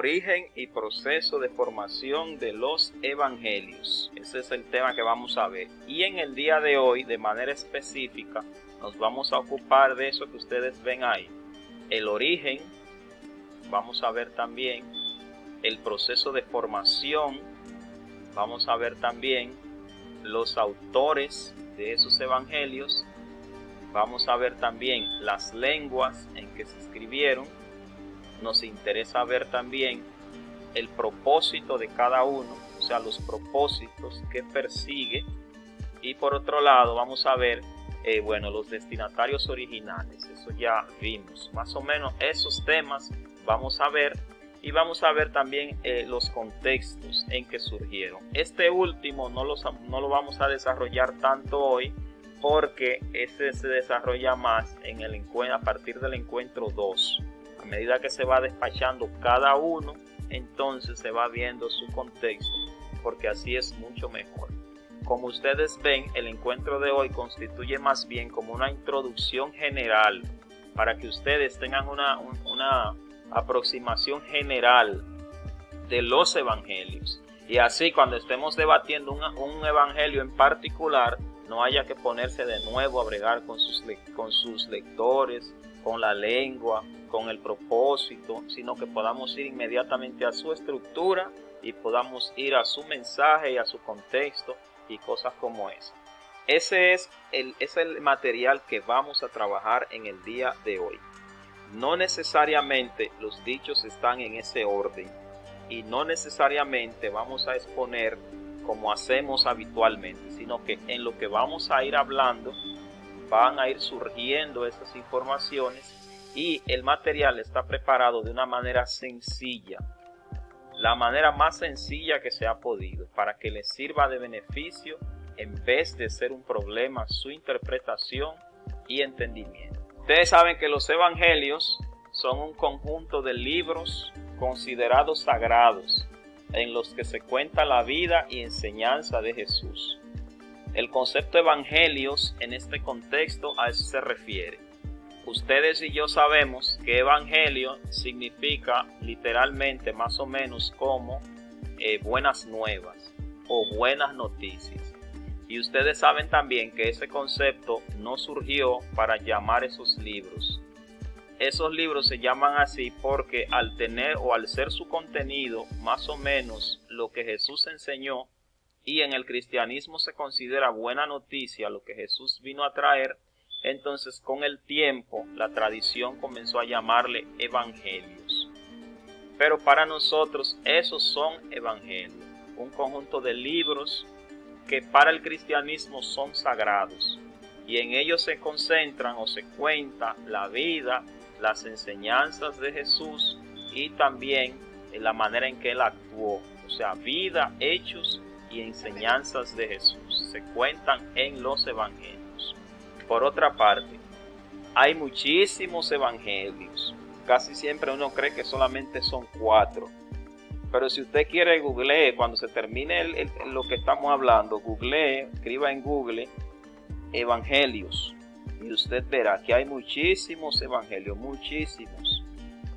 origen y proceso de formación de los evangelios. Ese es el tema que vamos a ver. Y en el día de hoy, de manera específica, nos vamos a ocupar de eso que ustedes ven ahí. El origen, vamos a ver también el proceso de formación, vamos a ver también los autores de esos evangelios, vamos a ver también las lenguas en que se escribieron. Nos interesa ver también el propósito de cada uno, o sea, los propósitos que persigue. Y por otro lado vamos a ver, los destinatarios originales. Eso ya vimos. Más o menos esos temas vamos a ver. Y vamos a ver también los contextos en que surgieron. Este último no lo vamos a desarrollar tanto hoy, porque ese se desarrolla más a partir del encuentro 2. A medida que se va despachando cada uno, entonces se va viendo su contexto, porque así es mucho mejor. Como ustedes ven, el encuentro de hoy constituye más bien como una introducción general, para que ustedes tengan una aproximación general de los evangelios. Y así, cuando estemos debatiendo un evangelio en particular, no haya que ponerse de nuevo a bregar con sus lectores, con la lengua, con el propósito, sino que podamos ir inmediatamente a su estructura y podamos ir a su mensaje y a su contexto y cosas como esa. Ese es el material que vamos a trabajar en el día de hoy. No necesariamente los dichos están en ese orden y no necesariamente vamos a exponer como hacemos habitualmente, sino que en lo que vamos a ir hablando van a ir surgiendo esas informaciones y el material está preparado de una manera sencilla, la manera más sencilla que se ha podido, para que les sirva de beneficio en vez de ser un problema su interpretación y entendimiento. Ustedes saben que los evangelios son un conjunto de libros considerados sagrados en los que se cuenta la vida y enseñanza de Jesús. El concepto evangelios en este contexto a eso se refiere. Ustedes y yo sabemos que evangelio significa literalmente más o menos como buenas nuevas o buenas noticias. Y ustedes saben también que ese concepto no surgió para llamar esos libros. Esos libros se llaman así porque al tener o al ser su contenido más o menos lo que Jesús enseñó, y en el cristianismo se considera buena noticia lo que Jesús vino a traer, entonces con el tiempo la tradición comenzó a llamarle evangelios. Pero para nosotros esos son evangelios, un conjunto de libros que para el cristianismo son sagrados, y en ellos se concentran o se cuenta la vida, las enseñanzas de Jesús y también la manera en que Él actuó, o sea, vida, hechos y enseñanzas de Jesús se cuentan en los evangelios. Por otra parte, hay muchísimos evangelios. Casi siempre uno cree que solamente son 4. Pero si usted quiere googlee, cuando se termine lo que estamos hablando, googlee, escriba en Google evangelios y usted verá que hay muchísimos evangelios, muchísimos.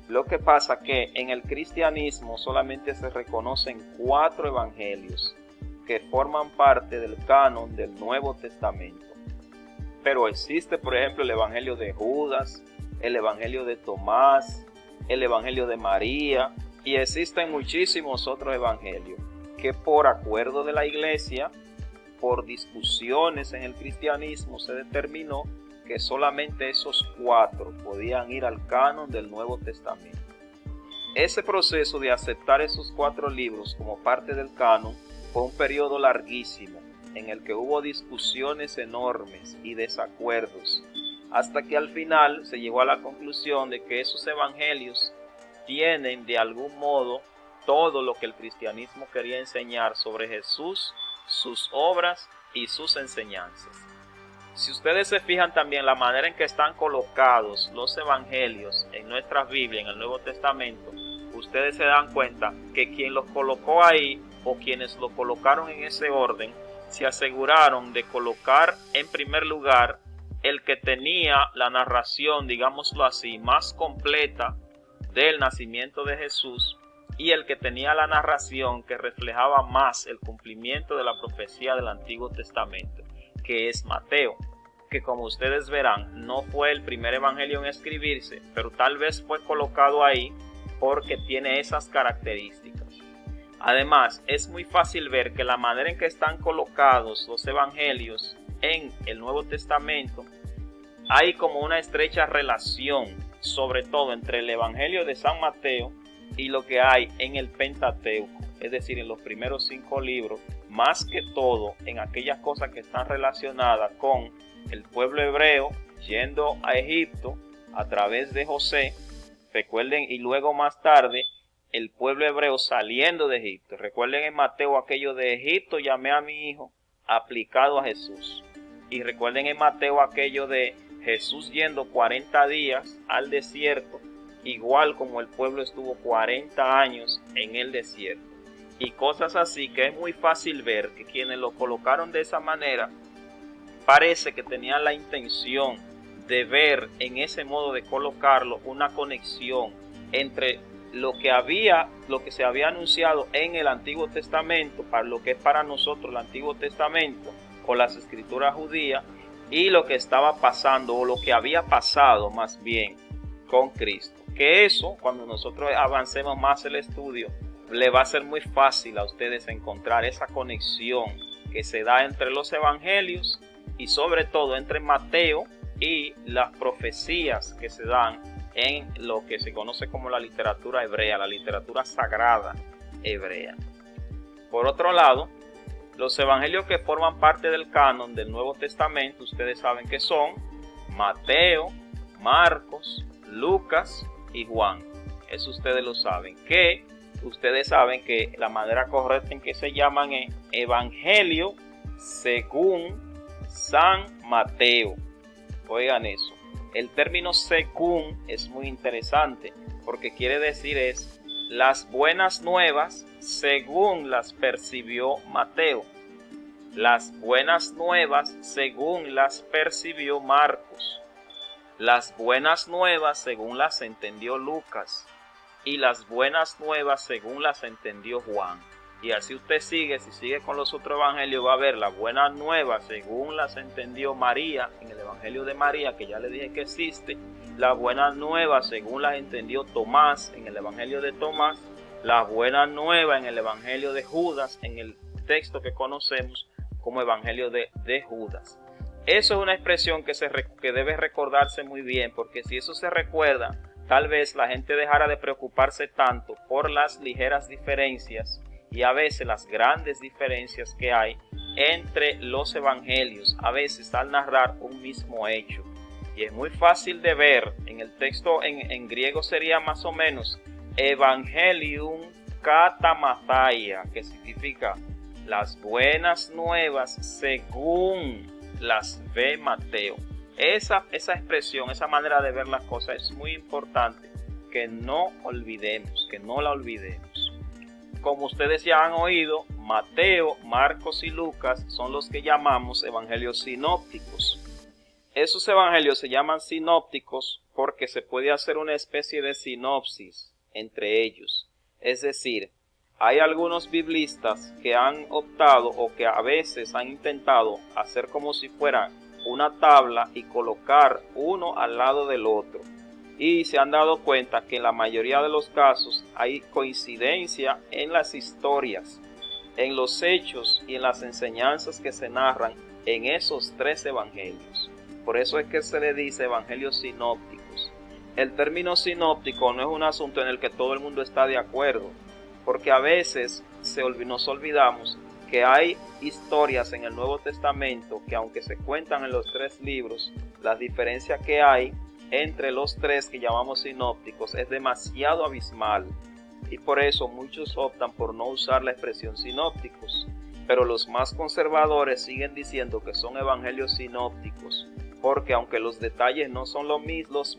Lo que pasa que en el cristianismo solamente se reconocen 4 evangelios que forman parte del canon del Nuevo Testamento. Pero existe, por ejemplo, el evangelio de Judas, el evangelio de Tomás, el evangelio de María, y existen muchísimos otros evangelios que por acuerdo de la iglesia, por discusiones en el cristianismo, se determinó que solamente esos 4 podían ir al canon del Nuevo Testamento. Ese proceso de aceptar esos 4 libros como parte del canon fue un periodo larguísimo en el que hubo discusiones enormes y desacuerdos, hasta que al final se llegó a la conclusión de que esos evangelios tienen de algún modo todo lo que el cristianismo quería enseñar sobre Jesús, sus obras y sus enseñanzas. Si ustedes se fijan también la manera en que están colocados los evangelios en nuestra Biblia, en el Nuevo Testamento, ustedes se dan cuenta que quien los colocó ahí o quienes lo colocaron en ese orden se aseguraron de colocar en primer lugar el que tenía la narración, digámoslo así, más completa del nacimiento de Jesús, y el que tenía la narración que reflejaba más el cumplimiento de la profecía del Antiguo Testamento, que es Mateo, que como ustedes verán no fue el primer evangelio en escribirse, pero tal vez fue colocado ahí porque tiene esas características. Además, es muy fácil ver que la manera en que están colocados los evangelios en el Nuevo Testamento, hay como una estrecha relación, sobre todo entre el evangelio de San Mateo y lo que hay en el Pentateuco, es decir, en los primeros 5 libros, más que todo en aquellas cosas que están relacionadas con el pueblo hebreo yendo a Egipto a través de José, recuerden, y luego más tarde el pueblo hebreo saliendo de Egipto. Recuerden en Mateo aquello de Egipto llamé a mi hijo, aplicado a Jesús. Y recuerden en Mateo aquello de Jesús yendo 40 días al desierto, igual como el pueblo estuvo 40 años en el desierto. Y cosas así que es muy fácil ver que quienes lo colocaron de esa manera parece que tenían la intención de ver en ese modo de colocarlo una conexión entre lo que se había anunciado en el Antiguo Testamento, para lo que es para nosotros el Antiguo Testamento o las escrituras judías, y lo que estaba pasando o lo que había pasado más bien con Cristo. Que eso, cuando nosotros avancemos más el estudio, le va a ser muy fácil a ustedes encontrar esa conexión que se da entre los evangelios y sobre todo entre Mateo y las profecías que se dan en lo que se conoce como la literatura hebrea, la literatura sagrada hebrea. Por otro lado, los evangelios que forman parte del canon del Nuevo Testamento, ustedes saben que son Mateo, Marcos, Lucas y Juan. Eso ustedes lo saben. Que ustedes saben que la manera correcta en que se llaman es Evangelio según San Mateo. Oigan eso. El término según es muy interesante porque quiere decir es las buenas nuevas según las percibió Mateo, las buenas nuevas según las percibió Marcos, las buenas nuevas según las entendió Lucas y las buenas nuevas según las entendió Juan. Y así usted sigue, si sigue con los otros evangelios va a ver las buenas nuevas según las entendió María, en el evangelio de María, que ya le dije que existe, las buenas nuevas según las entendió Tomás, en el evangelio de Tomás, las buenas nuevas en el evangelio de Judas, en el texto que conocemos como evangelio de Judas. Eso es una expresión que debe recordarse muy bien, porque si eso se recuerda, tal vez la gente dejara de preocuparse tanto por las ligeras diferencias y a veces las grandes diferencias que hay entre los evangelios, a veces al narrar un mismo hecho. Y es muy fácil de ver, en el texto en griego sería más o menos Evangelium Katamathaya, que significa las buenas nuevas según las ve Mateo. Esa expresión, esa manera de ver las cosas es muy importante que no olvidemos, que no la olvidemos. Como ustedes ya han oído, Mateo, Marcos y Lucas son los que llamamos evangelios sinópticos. Esos evangelios se llaman sinópticos porque se puede hacer una especie de sinopsis entre ellos. Es decir, hay algunos biblistas que han optado o que a veces han intentado hacer como si fuera una tabla y colocar uno al lado del otro. Y se han dado cuenta que en la mayoría de los casos hay coincidencia en las historias, en los hechos y en las enseñanzas que se narran en esos 3 evangelios. Por eso es que se le dice evangelios sinópticos. El término sinóptico no es un asunto en el que todo el mundo está de acuerdo, porque a veces nos olvidamos que hay historias en el Nuevo Testamento que, aunque se cuentan en los 3 libros, la diferencia que hay entre los 3 que llamamos sinópticos es demasiado abismal, y por eso muchos optan por no usar la expresión sinópticos, pero los más conservadores siguen diciendo que son evangelios sinópticos, porque aunque los detalles no son los mismos,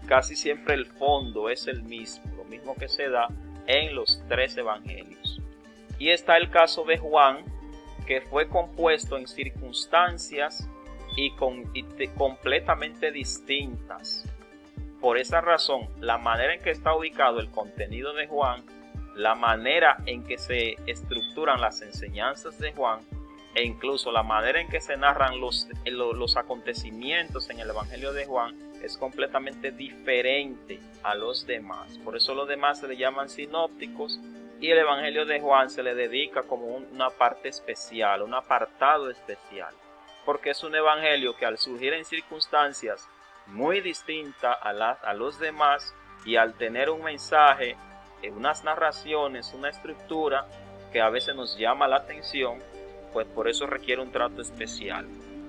casi siempre el fondo es el mismo, lo mismo que se da en los 3 evangelios. Y está el caso de Juan, que fue compuesto en circunstancias y completamente distintas. Por esa razón, la manera en que está ubicado el contenido de Juan la manera en que se estructuran las enseñanzas de Juan e incluso la manera en que se narran los acontecimientos en el Evangelio de Juan es completamente diferente a los demás. Por eso los demás se le llaman sinópticos y el Evangelio de Juan se le dedica como una parte especial, un apartado especial, porque es un evangelio que al surgir en circunstancias muy distintas a los demás y al tener un mensaje, unas narraciones, una estructura que a veces nos llama la atención, pues por eso requiere un trato especial.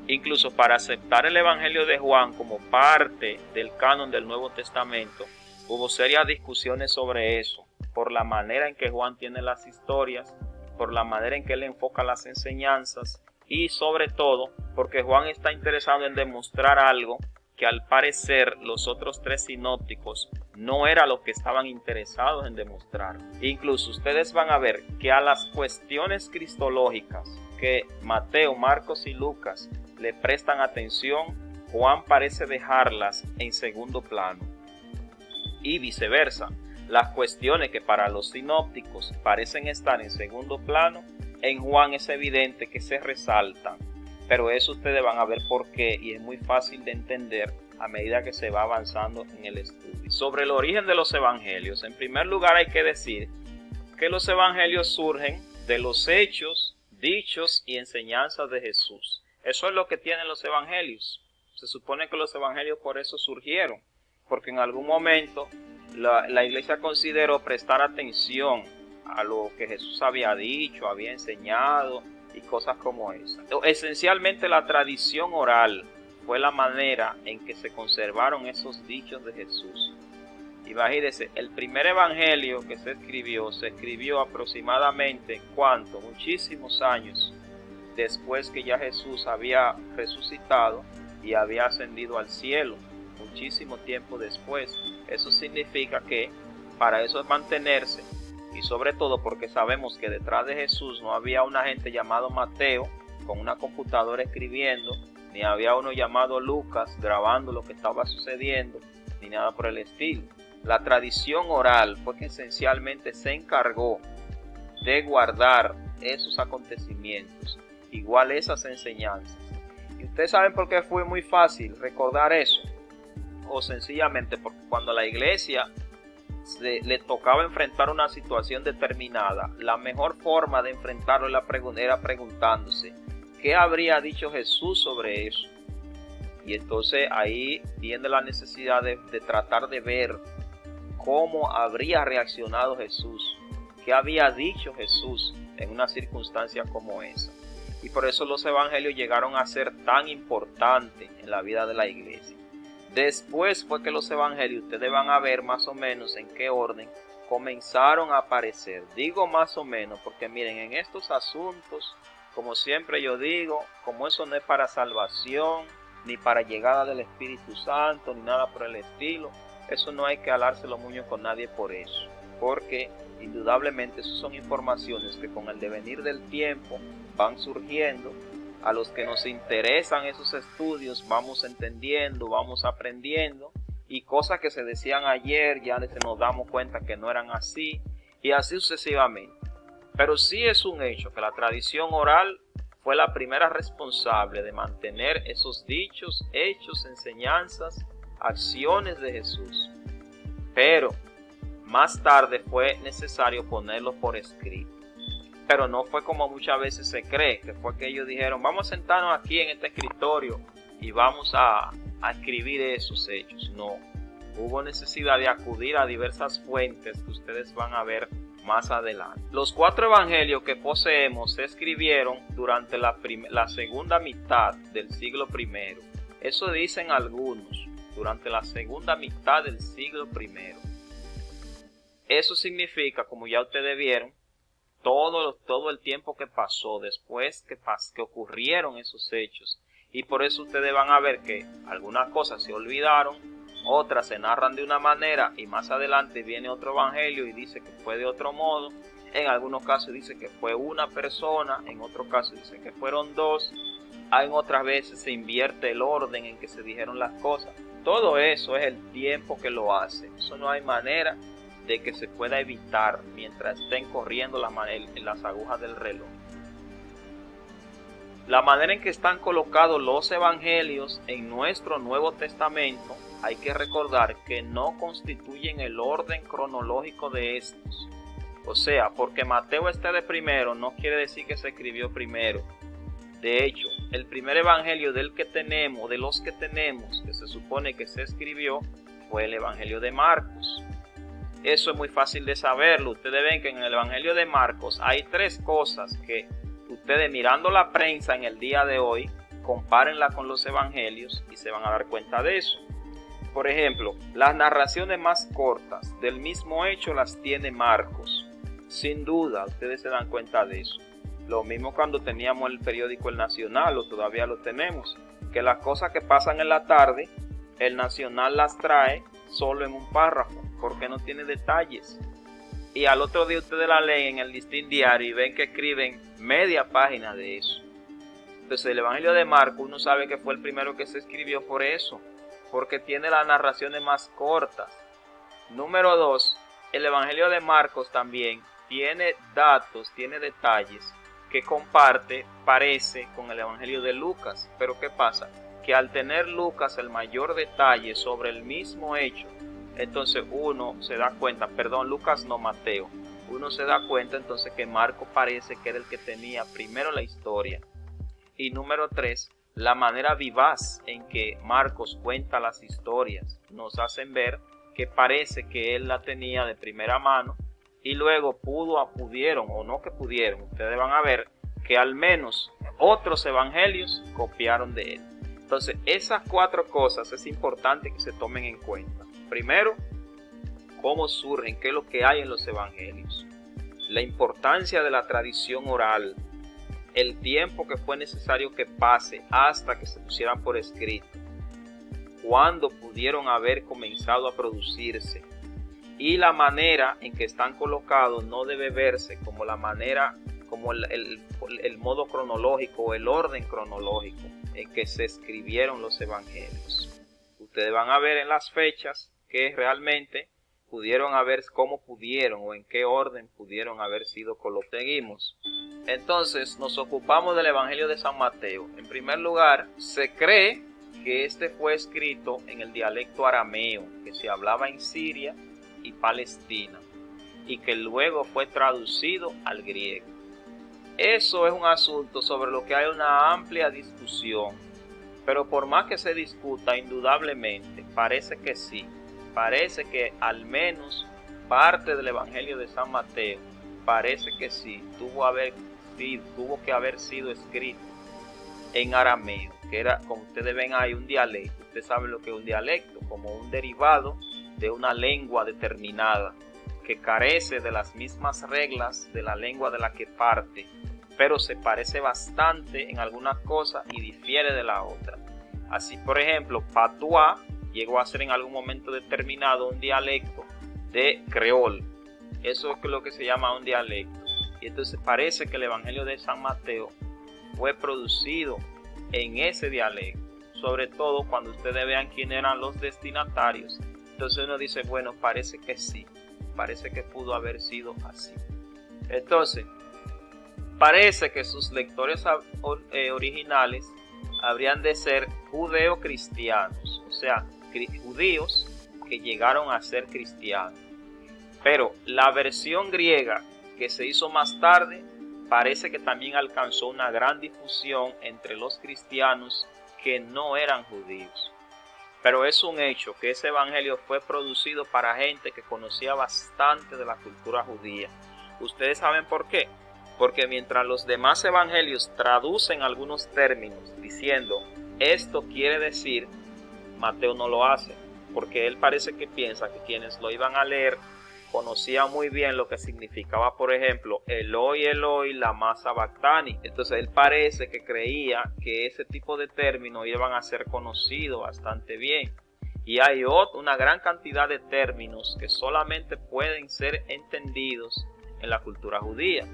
Incluso para aceptar el Evangelio de Juan como parte del canon del Nuevo Testamento, hubo serias discusiones sobre eso, por la manera en que Juan tiene las historias, por la manera en que él enfoca las enseñanzas y sobre todo porque Juan está interesado en demostrar algo que al parecer los otros tres sinópticos no era lo que estaban interesados en demostrar. Incluso ustedes van a ver que a las cuestiones cristológicas que Mateo, Marcos y Lucas le prestan atención, Juan parece dejarlas en segundo plano. Y viceversa, las cuestiones que para los sinópticos parecen estar en segundo plano, en Juan es evidente que se resaltan. Pero eso ustedes van a ver por qué y es muy fácil de entender a medida que se va avanzando en el estudio. Sobre el origen de los evangelios, en primer lugar hay que decir que los evangelios surgen de los hechos, dichos y enseñanzas de Jesús. Eso es lo que tienen los evangelios. Se supone que los evangelios por eso surgieron, porque en algún momento la iglesia consideró prestar atención a lo que Jesús había dicho, había enseñado y cosas como esa. Esencialmente la tradición oral fue la manera en que se conservaron esos dichos de Jesús. Imagínense, el primer evangelio que se escribió aproximadamente, ¿cuánto? Muchísimos años después que ya Jesús había resucitado y había ascendido al cielo, muchísimo tiempo después. Eso significa que para eso es mantenerse, y sobre todo porque sabemos que detrás de Jesús no había una gente llamado Mateo con una computadora escribiendo, ni había uno llamado Lucas grabando lo que estaba sucediendo, ni nada por el estilo. La tradición oral fue que esencialmente se encargó de guardar esos acontecimientos, igual esas enseñanzas. ¿Y ustedes saben por qué fue muy fácil recordar eso? O sencillamente porque cuando la iglesia le tocaba enfrentar una situación determinada, la mejor forma de enfrentarlo era preguntándose ¿qué habría dicho Jesús sobre eso? Y entonces ahí viene la necesidad de tratar de ver cómo habría reaccionado Jesús, qué había dicho Jesús en una circunstancia como esa. Y por eso los evangelios llegaron a ser tan importantes en la vida de la iglesia. Después fue que los evangelios, ustedes van a ver más o menos en qué orden comenzaron a aparecer. Digo más o menos porque miren, en estos asuntos, como siempre yo digo, como eso no es para salvación, ni para llegada del Espíritu Santo, ni nada por el estilo, eso no hay que alarse los muños con nadie por eso. Porque indudablemente eso son informaciones que con el devenir del tiempo van surgiendo. A los que nos interesan esos estudios vamos entendiendo, vamos aprendiendo, y cosas que se decían ayer ya nos damos cuenta que no eran así, y así sucesivamente. Pero sí es un hecho que la tradición oral fue la primera responsable de mantener esos dichos, hechos, enseñanzas, acciones de Jesús. Pero más tarde fue necesario ponerlos por escrito. Pero no fue como muchas veces se cree, que fue que ellos dijeron, vamos a sentarnos aquí en este escritorio y vamos a escribir esos hechos. No, hubo necesidad de acudir a diversas fuentes que ustedes van a ver más adelante. Los 4 evangelios que poseemos se escribieron durante la segunda mitad del siglo I. Eso dicen algunos, durante la segunda mitad del siglo I. Eso significa, como ya ustedes vieron, todo el tiempo que pasó después que ocurrieron esos hechos. Y por eso ustedes van a ver que algunas cosas se olvidaron, otras se narran de una manera y más adelante viene otro evangelio y dice que fue de otro modo. En algunos casos dice que fue una persona, en otros casos dice que fueron 2. En otras veces se invierte el orden en que se dijeron las cosas. Todo eso es el tiempo que lo hace. Eso no hay manera de que se pueda evitar mientras estén corriendo las agujas del reloj. La manera en que están colocados los evangelios en nuestro Nuevo Testamento, hay que recordar que no constituyen el orden cronológico de estos. O sea, porque Mateo esté de primero no quiere decir que se escribió primero. De hecho, el primer evangelio de los que tenemos, que se supone que se escribió, fue el evangelio de Marcos. Eso es muy fácil de saberlo. Ustedes ven que en el evangelio de Marcos hay 3 cosas que ustedes, mirando la prensa en el día de hoy, compárenla con los evangelios y se van a dar cuenta de eso. Por ejemplo, las narraciones más cortas del mismo hecho las tiene Marcos. Sin duda, ustedes se dan cuenta de eso. Lo mismo cuando teníamos el periódico El Nacional, o todavía lo tenemos, que las cosas que pasan en la tarde, el Nacional las trae solo en un párrafo, porque no tiene detalles. Y al otro día ustedes la leen en el Listín Diario y ven que escriben media página de eso. Entonces el Evangelio de Marcos, uno sabe que fue el primero que se escribió por eso, porque tiene las narraciones más cortas. Número 2, el Evangelio de Marcos también tiene datos, tiene detalles que comparte, parece, con el Evangelio de Lucas. Pero ¿qué pasa? Que al tener Lucas el mayor detalle sobre el mismo hecho, entonces uno se da cuenta, Lucas no, Mateo, uno se da cuenta entonces que Marcos parece que era el que tenía primero la historia. Y número 3, la manera vivaz en que Marcos cuenta las historias nos hacen ver que parece que él la tenía de primera mano y luego pudieron, ustedes van a ver que al menos otros evangelios copiaron de él. Entonces, esas 4 cosas es importante que se tomen en cuenta. Primero, cómo surgen, qué es lo que hay en los evangelios. La importancia de la tradición oral. El tiempo que fue necesario que pase hasta que se pusieran por escrito. Cuándo pudieron haber comenzado a producirse. Y la manera en que están colocados no debe verse como la manera, como el modo cronológico o el orden cronológico en que se escribieron los evangelios. Ustedes van a ver en las fechas que realmente cómo pudieron o en qué orden pudieron haber sido colocados. Seguimos. Entonces nos ocupamos del Evangelio de San Mateo. En primer lugar, se cree que este fue escrito en el dialecto arameo que se hablaba en Siria y Palestina y que luego fue traducido al griego. Eso es un asunto sobre lo que hay una amplia discusión, pero por más que se discuta, indudablemente parece que sí, parece que al menos parte del Evangelio de San Mateo parece que sí tuvo que haber sido escrito en arameo, que era, como ustedes ven, hay un dialecto. Ustedes saben lo que es un dialecto, como un derivado de una lengua determinada que carece de las mismas reglas de la lengua de la que parte, pero se parece bastante en algunas cosas y difiere de la otra. Así, por ejemplo, patuá llegó a ser en algún momento determinado un dialecto de creol. Eso es lo que se llama un dialecto. Y entonces parece que el Evangelio de San Mateo fue producido en ese dialecto, sobre todo cuando ustedes vean quién eran los destinatarios. Entonces uno dice, bueno, parece que sí, parece que pudo haber sido así. Entonces, parece que sus lectores originales habrían de ser judeo-cristianos, o sea, judíos que llegaron a ser cristianos. Pero la versión griega que se hizo más tarde parece que también alcanzó una gran difusión entre los cristianos que no eran judíos. Pero es un hecho que ese evangelio fue producido para gente que conocía bastante de la cultura judía. ¿Ustedes saben por qué? Porque mientras los demás evangelios traducen algunos términos diciendo esto quiere decir, Mateo no lo hace, porque él parece que piensa que quienes lo iban a leer conocían muy bien lo que significaba, por ejemplo, Eloi, Eloi, lama sabactani. Entonces él parece que creía que ese tipo de términos iban a ser conocidos bastante bien. Y hay una gran cantidad de términos que solamente pueden ser entendidos en la cultura judía.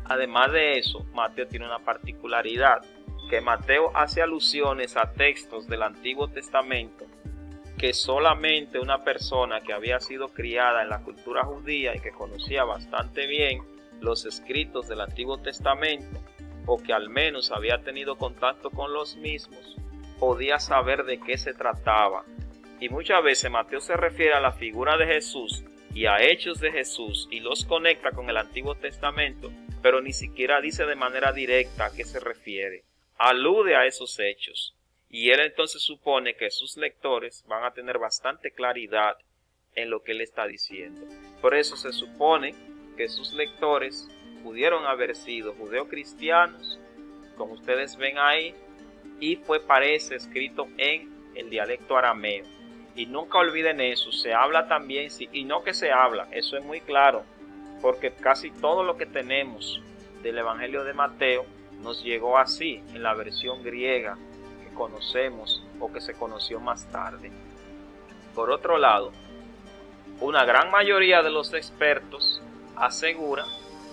Además de eso, Mateo tiene una particularidad, que Mateo hace alusiones a textos del Antiguo Testamento que solamente una persona que había sido criada en la cultura judía y que conocía bastante bien los escritos del Antiguo Testamento, o que al menos había tenido contacto con los mismos, podía saber de qué se trataba. Y muchas veces Mateo se refiere a la figura de Jesús y a hechos de Jesús y los conecta con el Antiguo Testamento, pero ni siquiera dice de manera directa a qué se refiere. Alude a esos hechos. Y él entonces supone que sus lectores van a tener bastante claridad en lo que él está diciendo. Por eso se supone que sus lectores pudieron haber sido judeocristianos, como ustedes ven ahí, y parece escrito en el dialecto arameo. Y nunca olviden eso, se habla también, y no que se habla, eso es muy claro, porque casi todo lo que tenemos del Evangelio de Mateo nos llegó así, en la versión griega que conocemos o que se conoció más tarde. Por otro lado, una gran mayoría de los expertos asegura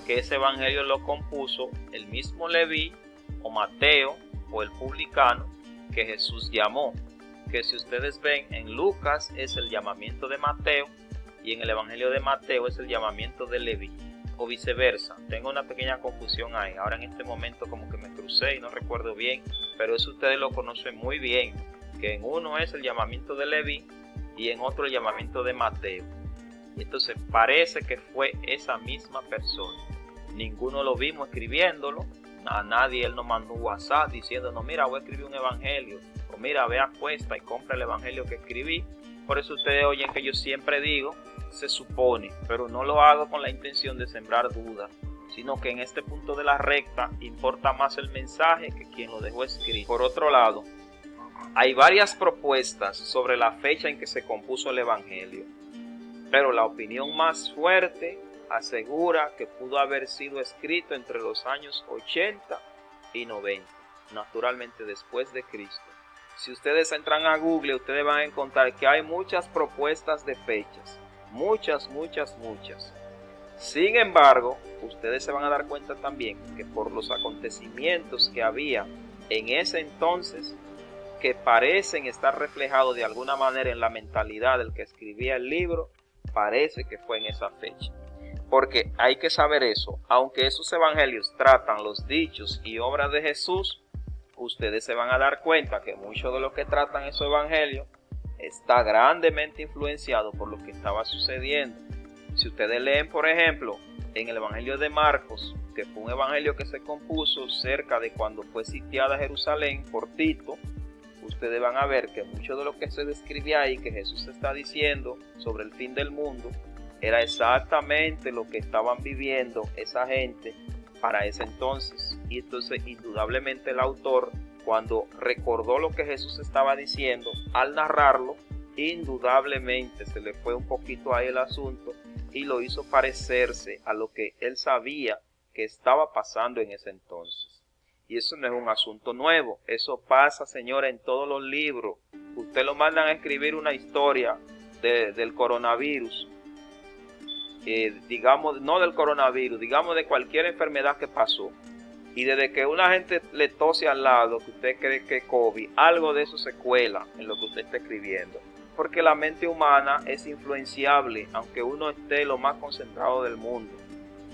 que ese evangelio lo compuso el mismo Leví o Mateo o el publicano que Jesús llamó, que si ustedes ven en Lucas es el llamamiento de Mateo y en el evangelio de Mateo es el llamamiento de Leví, o viceversa. Tengo una pequeña confusión ahí, ahora en este momento como que me crucé y no recuerdo bien, pero eso ustedes lo conocen muy bien, que en uno es el llamamiento de Leví y en otro el llamamiento de Mateo. Entonces parece que fue esa misma persona. Ninguno lo vimos escribiéndolo, a nadie él nos mandó un WhatsApp diciéndonos, mira, voy a escribir un evangelio, o mira, ve a Cuesta y compra el evangelio que escribí. Por eso ustedes oyen que yo siempre digo, se supone, pero no lo hago con la intención de sembrar dudas, sino que en este punto de la recta importa más el mensaje que quien lo dejó escrito. Por otro lado, hay varias propuestas sobre la fecha en que se compuso el evangelio, pero la opinión más fuerte asegura que pudo haber sido escrito entre los años 80 y 90, naturalmente después de Cristo. Si ustedes entran a Google, ustedes van a encontrar que hay muchas propuestas de fechas, muchas. Sin embargo, ustedes se van a dar cuenta también que por los acontecimientos que había en ese entonces, que parecen estar reflejados de alguna manera en la mentalidad del que escribía el libro, parece que fue en esa fecha. Porque hay que saber eso, aunque esos evangelios tratan los dichos y obras de Jesús, ustedes se van a dar cuenta que mucho de lo que tratan esos evangelios está grandemente influenciado por lo que estaba sucediendo. Si ustedes leen, por ejemplo, en el evangelio de Marcos, que fue un evangelio que se compuso cerca de cuando fue sitiada Jerusalén por Tito, ustedes van a ver que mucho de lo que se describe ahí, que Jesús está diciendo sobre el fin del mundo, era exactamente lo que estaban viviendo esa gente para ese entonces. Y entonces indudablemente el autor, cuando recordó lo que Jesús estaba diciendo, al narrarlo, indudablemente se le fue un poquito ahí el asunto y lo hizo parecerse a lo que él sabía que estaba pasando en ese entonces. Y eso no es un asunto nuevo, eso pasa, señora, en todos los libros. Usted lo mandan a escribir una historia del coronavirus, digamos, no del coronavirus, digamos de cualquier enfermedad que pasó. Y desde que una gente le tose al lado, que usted cree que es COVID, algo de eso se cuela en lo que usted está escribiendo. Porque la mente humana es influenciable, aunque uno esté lo más concentrado del mundo.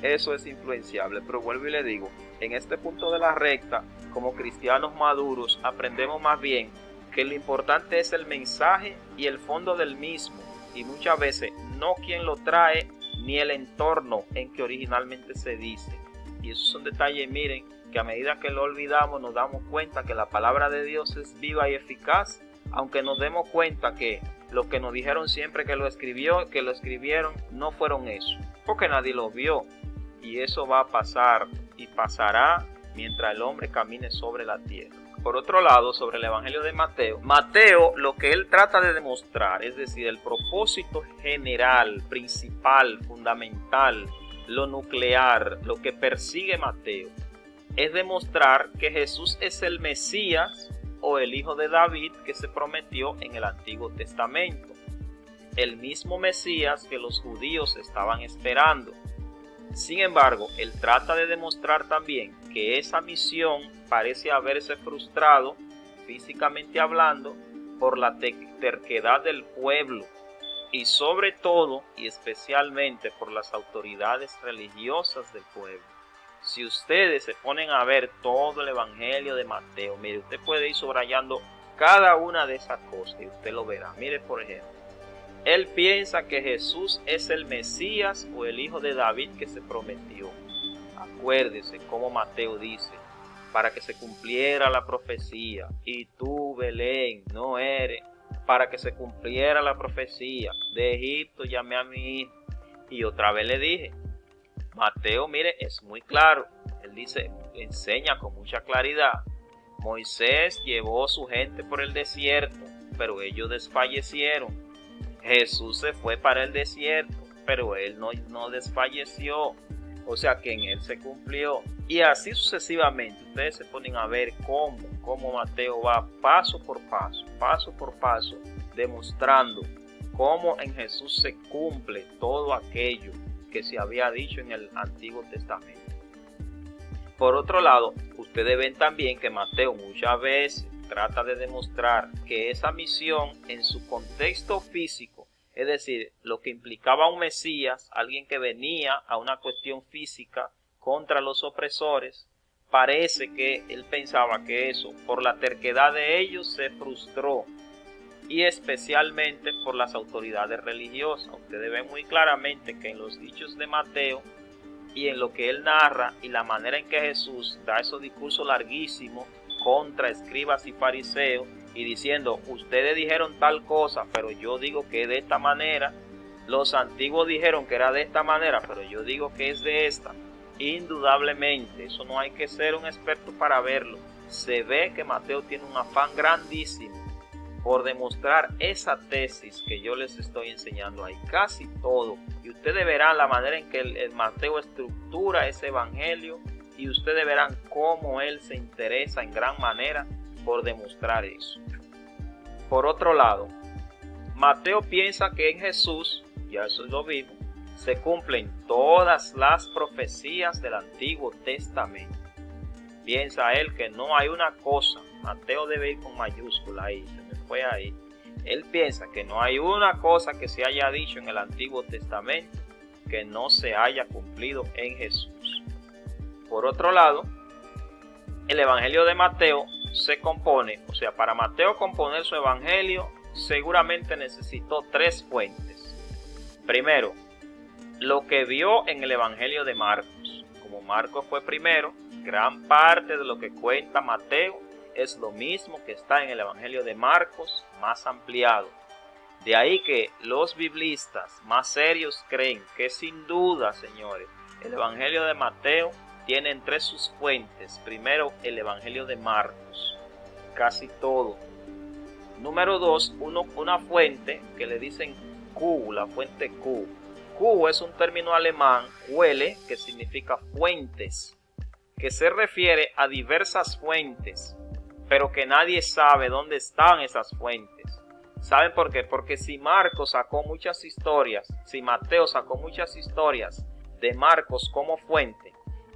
Eso es influenciable, pero vuelvo y le digo, en este punto de la recta, como cristianos maduros, aprendemos más bien que lo importante es el mensaje y el fondo del mismo, y muchas veces no quien lo trae ni el entorno en que originalmente se dice. Y esos son detalles, miren, que a medida que lo olvidamos nos damos cuenta que la palabra de Dios es viva y eficaz, aunque nos demos cuenta que lo que nos dijeron siempre que lo escribieron no fueron eso, porque nadie lo vio. Y eso va a pasar y pasará mientras el hombre camine sobre la tierra. Por otro lado, sobre el evangelio de Mateo, lo que él trata de demostrar, es decir, el propósito general, principal, fundamental, lo nuclear, lo que persigue Mateo, es demostrar que Jesús es el Mesías o el hijo de David que se prometió en el Antiguo Testamento, el mismo Mesías que los judíos estaban esperando. Sin embargo, él trata de demostrar también que esa misión parece haberse frustrado, físicamente hablando, por la terquedad del pueblo y sobre todo y especialmente por las autoridades religiosas del pueblo. Si ustedes se ponen a ver todo el Evangelio de Mateo, mire, usted puede ir subrayando cada una de esas cosas y usted lo verá. Mire, por ejemplo, él piensa que Jesús es el Mesías o el hijo de David que se prometió. Acuérdese cómo Mateo dice, para que se cumpliera la profecía, y tú, Belén, no eres, para que se cumpliera la profecía, de Egipto llamé a mi hijo. Y otra vez le dije, Mateo, mire, es muy claro, él dice, enseña con mucha claridad, Moisés llevó su gente por el desierto, pero ellos desfallecieron. Jesús se fue para el desierto, pero él no desfalleció. O sea que en él se cumplió. Y así sucesivamente. Ustedes se ponen a ver cómo Mateo va paso por paso, demostrando cómo en Jesús se cumple todo aquello que se había dicho en el Antiguo Testamento. Por otro lado, ustedes ven también que Mateo muchas veces trata de demostrar que esa misión en su contexto físico, es decir, lo que implicaba un Mesías, alguien que venía a una cuestión física contra los opresores, parece que él pensaba que eso, por la terquedad de ellos, se frustró, y especialmente por las autoridades religiosas. Ustedes ven muy claramente que en los dichos de Mateo y en lo que él narra y la manera en que Jesús da esos discursos larguísimos contra escribas y fariseos, y diciendo, ustedes dijeron tal cosa, pero yo digo que es de esta manera. Los antiguos dijeron que era de esta manera, pero yo digo que es de esta. Indudablemente, eso no hay que ser un experto para verlo. Se ve que Mateo tiene un afán grandísimo por demostrar esa tesis que yo les estoy enseñando ahí. Casi todo. Y ustedes verán la manera en que el Mateo estructura ese evangelio, y ustedes verán cómo él se interesa en gran manera por demostrar eso. Por otro lado, Mateo piensa que en Jesús, ya eso lo vimos, se cumplen todas las profecías del Antiguo Testamento. Piensa él que no hay una cosa, Mateo debe ir con mayúscula ahí, se me fue ahí. Él piensa que no hay una cosa que se haya dicho en el Antiguo Testamento que no se haya cumplido en Jesús. Por otro lado, el Evangelio de Mateo se compone, o sea, para Mateo componer su Evangelio, seguramente necesitó tres fuentes. Primero, lo que vio en el Evangelio de Marcos. Como Marcos fue primero, gran parte de lo que cuenta Mateo es lo mismo que está en el Evangelio de Marcos, más ampliado. De ahí que los biblistas más serios creen que sin duda, señores, el Evangelio de Mateo tiene entre sus fuentes, primero, el Evangelio de Marcos, casi todo. Número dos, una fuente que le dicen Q, la fuente Q. Q es un término alemán, Quelle, que significa fuentes, que se refiere a diversas fuentes, pero que nadie sabe dónde están esas fuentes. ¿Saben por qué? Porque si Marcos sacó muchas historias, si Mateo sacó muchas historias de Marcos como fuente,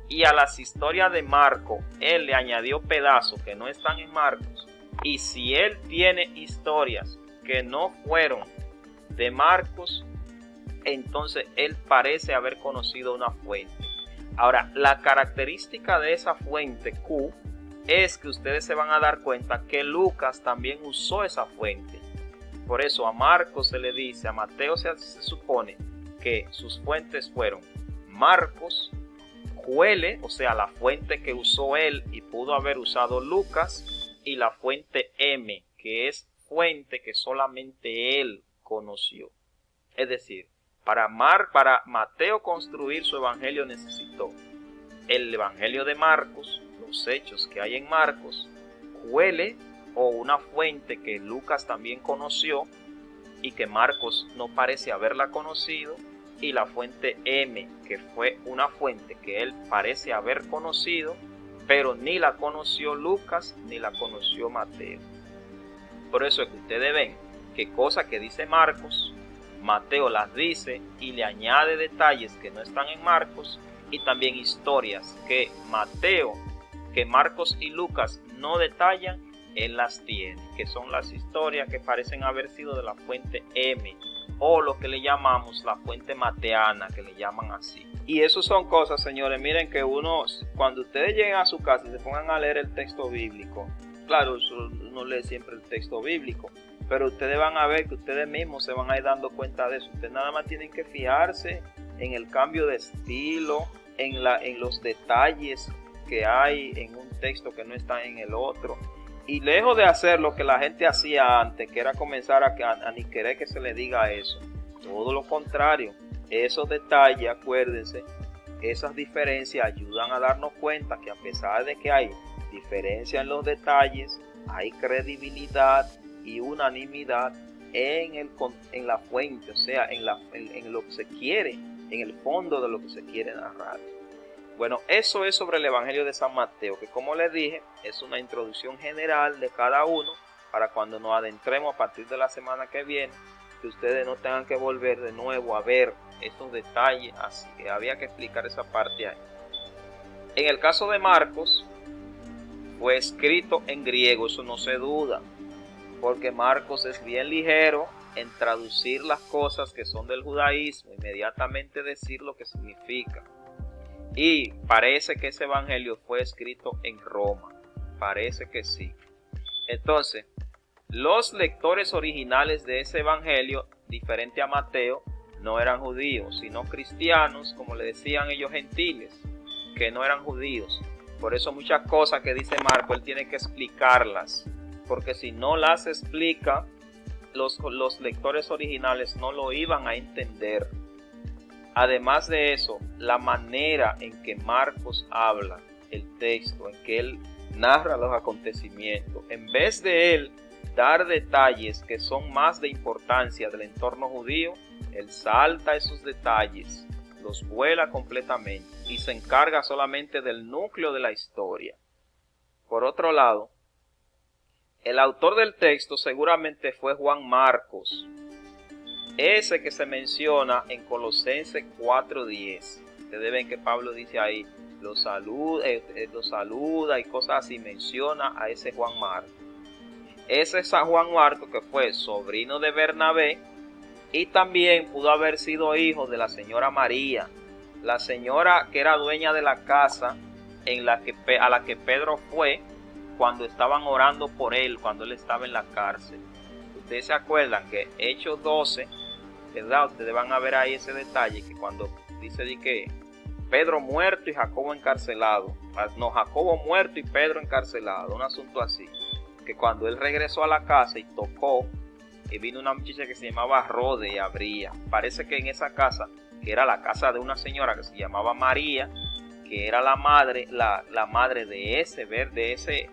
y a las historias de Marcos él le añadió pedazos que no están en Marcos, y si él tiene historias que no fueron de Marcos, entonces él parece haber conocido una fuente. Ahora, la característica de esa fuente Q es que ustedes se van a dar cuenta que Lucas también usó esa fuente. Por eso a Marcos se le dice, a Mateo se supone que sus fuentes fueron Marcos, Quelle, o sea, la fuente que usó él y pudo haber usado Lucas, y la fuente M, que es fuente que solamente él conoció. Es decir, para Mateo construir su evangelio necesitó el evangelio de Marcos, los hechos que hay en Marcos, Quelle, o una fuente que Lucas también conoció y que Marcos no parece haberla conocido, y la fuente M, que fue una fuente que él parece haber conocido, pero ni la conoció Lucas ni la conoció Mateo. Por eso es que ustedes ven que cosas que dice Marcos, Mateo las dice y le añade detalles que no están en Marcos, y también historias que Marcos y Lucas no detallan él las tiene, que son las historias que parecen haber sido de la fuente M, o lo que le llamamos la fuente mateana, que le llaman así. Y eso son cosas, señores, miren que cuando ustedes lleguen a su casa y se pongan a leer el texto bíblico, claro, uno lee siempre el texto bíblico, pero ustedes van a ver que ustedes mismos se van a ir dando cuenta de eso. Ustedes nada más tienen que fijarse en el cambio de estilo, en los detalles que hay en un texto que no está en el otro. Y lejos de hacer lo que la gente hacía antes, que era comenzar a ni querer que se le diga eso, todo lo contrario, esos detalles, acuérdense, esas diferencias ayudan a darnos cuenta que a pesar de que hay diferencia en los detalles, hay credibilidad y unanimidad en la fuente, o sea, en lo que se quiere, en el fondo de lo que se quiere narrar. Bueno, eso es sobre el Evangelio de San Mateo, que como les dije, es una introducción general de cada uno para cuando nos adentremos a partir de la semana que viene, que ustedes no tengan que volver de nuevo a ver esos detalles, así que había que explicar esa parte ahí. En el caso de Marcos, fue escrito en griego, eso no se duda, porque Marcos es bien ligero en traducir las cosas que son del judaísmo, inmediatamente decir lo que significa. Y parece que ese evangelio fue escrito en Roma, parece que sí. Entonces, los lectores originales de ese evangelio, diferente a Mateo, no eran judíos, sino cristianos, como le decían ellos, gentiles, que no eran judíos. Por eso muchas cosas que dice Marco, él tiene que explicarlas, porque si no las explica, los lectores originales no lo iban a entender. Además de eso, la manera en que Marcos habla el texto, en que él narra los acontecimientos, en vez de él dar detalles que son más de importancia del entorno judío, él salta esos detalles, los vuela completamente y se encarga solamente del núcleo de la historia. Por otro lado, el autor del texto seguramente fue Juan Marcos, ese que se menciona en Colosenses 4:10. Ustedes ven que Pablo dice ahí, lo saluda y cosas así, menciona a ese Juan Marcos. Ese es San Juan Marcos, que fue sobrino de Bernabé y también pudo haber sido hijo de la señora María, la señora que era dueña de la casa a la que Pedro fue cuando estaban orando por él, cuando él estaba en la cárcel. Ustedes se acuerdan que Hechos 12, ¿verdad? Ustedes van a ver ahí ese detalle, que cuando dice de que Pedro muerto y Jacobo encarcelado, no, Jacobo muerto y Pedro encarcelado, un asunto así, que cuando él regresó a la casa y tocó, y vino una muchacha que se llamaba Rode y abría. Parece que en esa casa, que era la casa de una señora que se llamaba María, que era la madre de ese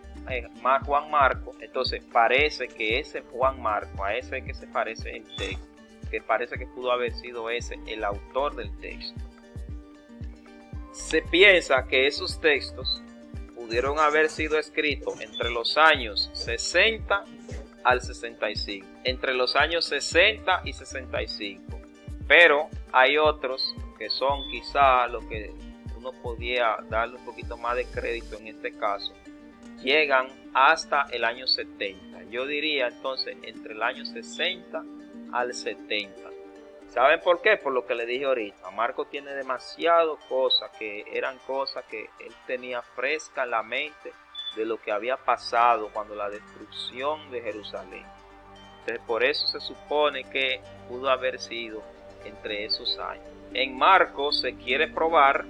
Juan Marcos. Entonces parece que ese Juan Marcos, a ese que se parece el texto, que parece que pudo haber sido ese el autor del texto. Se piensa que esos textos pudieron haber sido escritos entre los años 60 al 65, entre los años 60 y 65, pero hay otros que son quizá lo que uno podía darle un poquito más de crédito en este caso, llegan hasta el año 70. Yo diría entonces entre el año 60 al 70. ¿Saben por qué? Por lo que le dije ahorita. Marcos tiene demasiado cosas que eran cosas que él tenía fresca en la mente de lo que había pasado cuando la destrucción de Jerusalén. Entonces por eso se supone que pudo haber sido entre esos años. En Marcos se quiere probar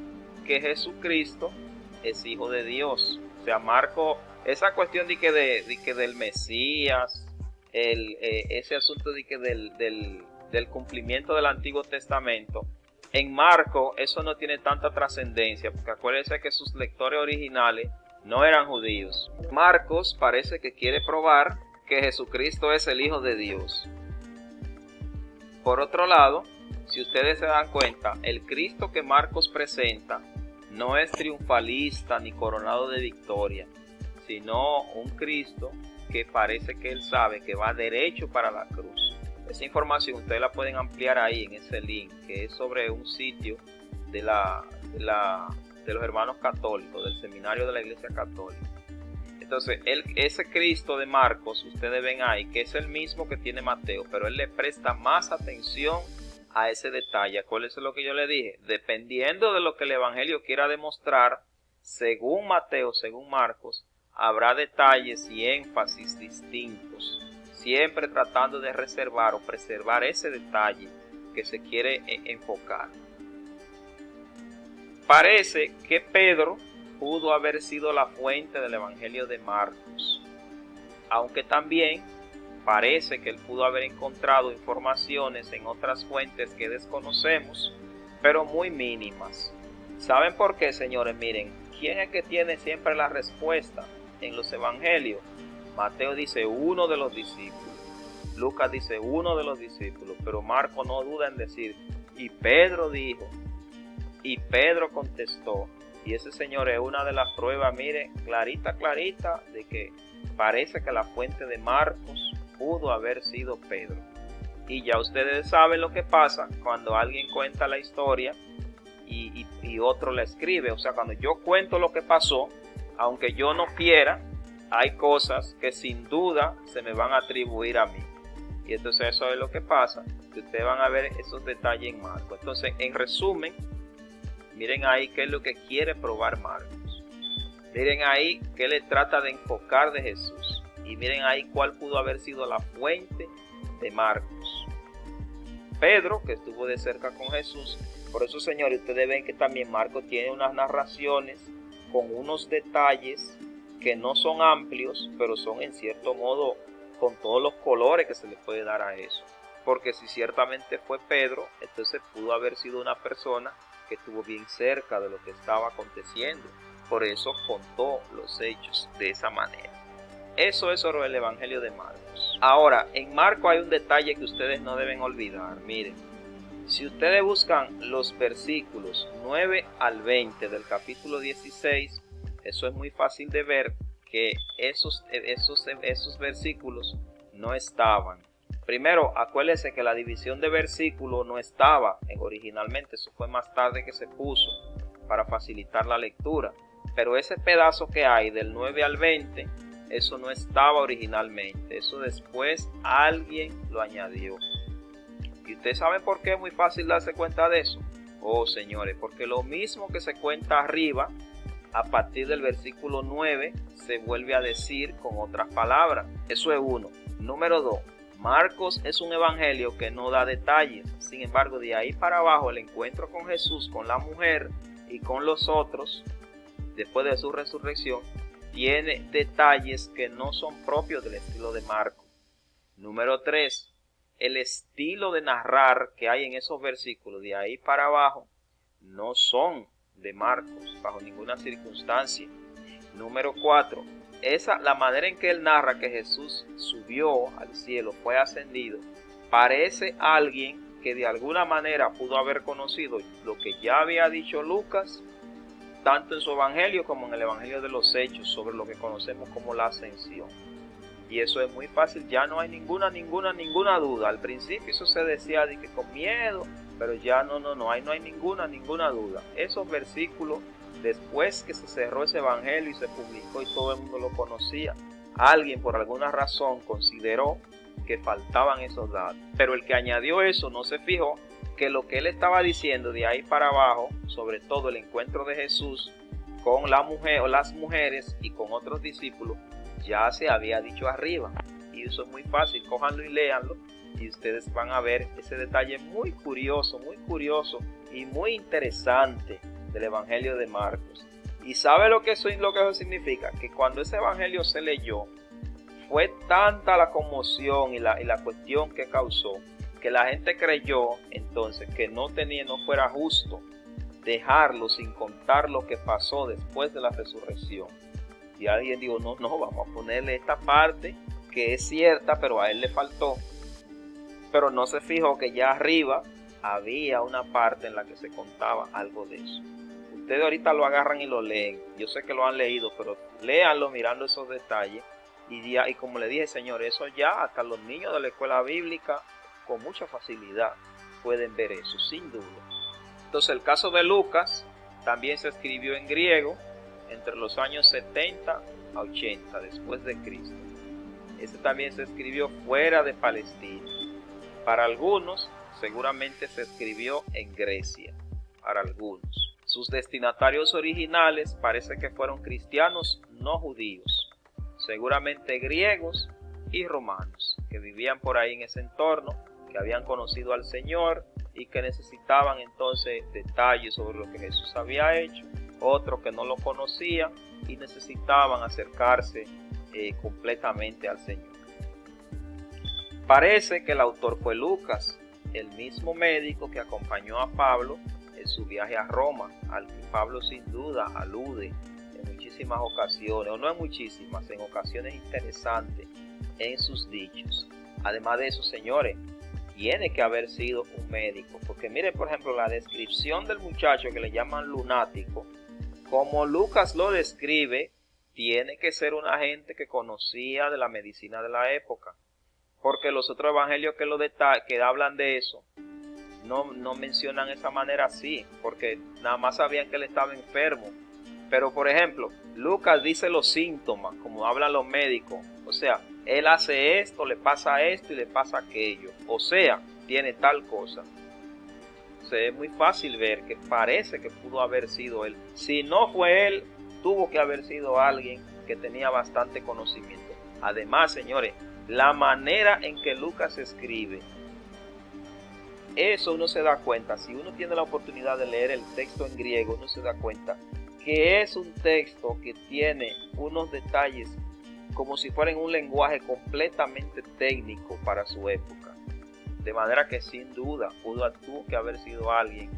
que Jesucristo es hijo de Dios. O sea, Marcos, esa cuestión de que del Mesías, ese asunto de que del cumplimiento del Antiguo Testamento, en Marcos eso no tiene tanta trascendencia, porque acuérdense que sus lectores originales no eran judíos. Marcos parece que quiere probar que Jesucristo es el Hijo de Dios. Por otro lado, si ustedes se dan cuenta, el Cristo que Marcos presenta no es triunfalista ni coronado de victoria, sino un Cristo que parece que él sabe que va derecho para la cruz. Esa información ustedes la pueden ampliar ahí en ese link, que es sobre un sitio de los hermanos católicos, del seminario de la Iglesia Católica. Entonces, ese Cristo de Marcos, ustedes ven ahí, que es el mismo que tiene Mateo, pero él le presta más atención a ese detalle. Acuérdense lo que yo le dije, dependiendo de lo que el Evangelio quiera demostrar, según Mateo, según Marcos, habrá detalles y énfasis distintos, siempre tratando de reservar o preservar ese detalle que se quiere enfocar. Parece que Pedro pudo haber sido la fuente del Evangelio de Marcos, aunque también parece que él pudo haber encontrado informaciones en otras fuentes que desconocemos, pero muy mínimas. ¿Saben por qué, señores? Miren, ¿quién es que tiene siempre la respuesta en los evangelios? Mateo dice uno de los discípulos, Lucas dice uno de los discípulos, pero Marco no duda en decir, y Pedro dijo, y Pedro contestó. Y ese, señor, es una de las pruebas, mire, clarita, de que parece que la fuente de Marcos pudo haber sido Pedro. Y ya ustedes saben lo que pasa cuando alguien cuenta la historia y otro la escribe. O sea, cuando yo cuento lo que pasó, aunque yo no quiera, hay cosas que sin duda se me van a atribuir a mí. Y entonces eso es lo que pasa, que ustedes van a ver esos detalles en Marcos. Entonces, en resumen, miren ahí qué es lo que quiere probar Marcos. Miren ahí qué le trata de enfocar de Jesús. Y miren ahí cuál pudo haber sido la fuente de Marcos. Pedro, que estuvo de cerca con Jesús. Por eso, señores, ustedes ven que también Marcos tiene unas narraciones con unos detalles que no son amplios, pero son en cierto modo con todos los colores que se le puede dar a eso. Porque si ciertamente fue Pedro, entonces pudo haber sido una persona que estuvo bien cerca de lo que estaba aconteciendo. Por eso contó los hechos de esa manera. Eso es sobre el Evangelio de Marcos. Ahora, en Marcos hay un detalle que ustedes no deben olvidar. Miren, si ustedes buscan los versículos 9 al 20 del capítulo 16, eso es muy fácil de ver que esos versículos no estaban. Primero, acuérdense que la división de versículos no estaba originalmente, eso fue más tarde que se puso para facilitar la lectura. Pero ese pedazo que hay del 9 al 20, eso no estaba originalmente, eso después alguien lo añadió. ¿Y ustedes saben por qué es muy fácil darse cuenta de eso? Oh, señores, porque lo mismo que se cuenta arriba, a partir del versículo 9, se vuelve a decir con otras palabras. Eso es uno. Número 2. Marcos es un evangelio que no da detalles. Sin embargo, de ahí para abajo, el encuentro con Jesús, con la mujer y con los otros, después de su resurrección, tiene detalles que no son propios del estilo de Marcos. Número 3. El estilo de narrar que hay en esos versículos, de ahí para abajo, no son de Marcos, bajo ninguna circunstancia. Número 4. La manera en que él narra que Jesús subió al cielo, fue ascendido, parece alguien que de alguna manera pudo haber conocido lo que ya había dicho Lucas, tanto en su evangelio como en el evangelio de los Hechos, sobre lo que conocemos como la ascensión. Y eso es muy fácil, ya no hay ninguna duda. Al principio eso se decía de que con miedo, pero ya no hay ninguna duda. Esos versículos, después que se cerró ese evangelio y se publicó y todo el mundo lo conocía, alguien por alguna razón consideró que faltaban esos datos. Pero el que añadió eso no se fijó que lo que él estaba diciendo de ahí para abajo, sobre todo el encuentro de Jesús con la mujer o las mujeres y con otros discípulos, ya se había dicho arriba. Y eso es muy fácil, cójanlo y léanlo y ustedes van a ver ese detalle muy curioso y muy interesante del evangelio de Marcos. ¿Y sabe lo que eso significa? Que cuando ese evangelio se leyó, fue tanta la conmoción y la cuestión que causó, que la gente creyó entonces que no fuera justo dejarlo sin contar lo que pasó después de la resurrección. Y alguien dijo, no, vamos a ponerle esta parte que es cierta, pero a él le faltó. Pero no se fijó que ya arriba había una parte en la que se contaba algo de eso. Ustedes ahorita lo agarran y lo leen. Yo sé que lo han leído, pero léanlo mirando esos detalles. Y como le dije, señor, eso ya hasta los niños de la escuela bíblica con mucha facilidad pueden ver eso, sin duda. Entonces el caso de Lucas también se escribió en griego, entre los años 70 a 80 después de Cristo. Este también se escribió fuera de Palestina. Para algunos, seguramente se escribió en Grecia. Para algunos. Sus destinatarios originales parece que fueron cristianos no judíos, seguramente griegos y romanos, que vivían por ahí en ese entorno, que habían conocido al Señor y que necesitaban entonces detalles sobre lo que Jesús había hecho, otros que no lo conocían y necesitaban acercarse completamente al Señor. Parece que el autor fue Lucas, el mismo médico que acompañó a Pablo en su viaje a Roma, al que Pablo sin duda alude en muchísimas ocasiones, o no en muchísimas, en ocasiones interesantes en sus dichos. Además de eso, señores, tiene que haber sido un médico, porque mire, por ejemplo, la descripción del muchacho que le llaman lunático, como Lucas lo describe, tiene que ser una gente que conocía de la medicina de la época, porque los otros evangelios que hablan de eso no mencionan esa manera así, porque nada más sabían que él estaba enfermo. Pero por ejemplo, Lucas dice los síntomas, como hablan los médicos, o sea, él hace esto, le pasa esto y le pasa aquello, o sea, tiene tal cosa. O sea, es muy fácil ver que parece que pudo haber sido él. Si no fue él, tuvo que haber sido alguien que tenía bastante conocimiento. Además, señores, la manera en que Lucas escribe, eso uno se da cuenta, si uno tiene la oportunidad de leer el texto en griego, uno se da cuenta que es un texto que tiene unos detalles como si fuera en un lenguaje completamente técnico para su época. De manera que sin duda tuvo que haber sido alguien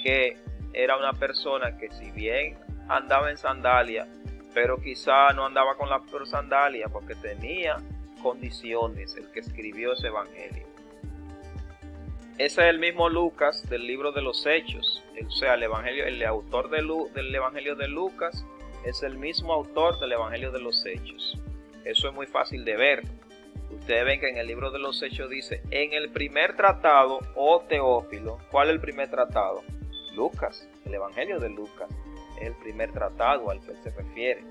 que era una persona que si bien andaba en sandalia, pero quizá no andaba con la sandalia porque tenía condiciones, el que escribió ese evangelio. Ese es el mismo Lucas del libro de los Hechos, o sea, el autor del evangelio de Lucas es el mismo autor del evangelio de los Hechos. Eso es muy fácil de ver. Ustedes ven que en el libro de los Hechos dice, en el primer tratado, oh Teófilo, ¿cuál es el primer tratado? Lucas, el evangelio de Lucas, es el primer tratado al que él se refiere.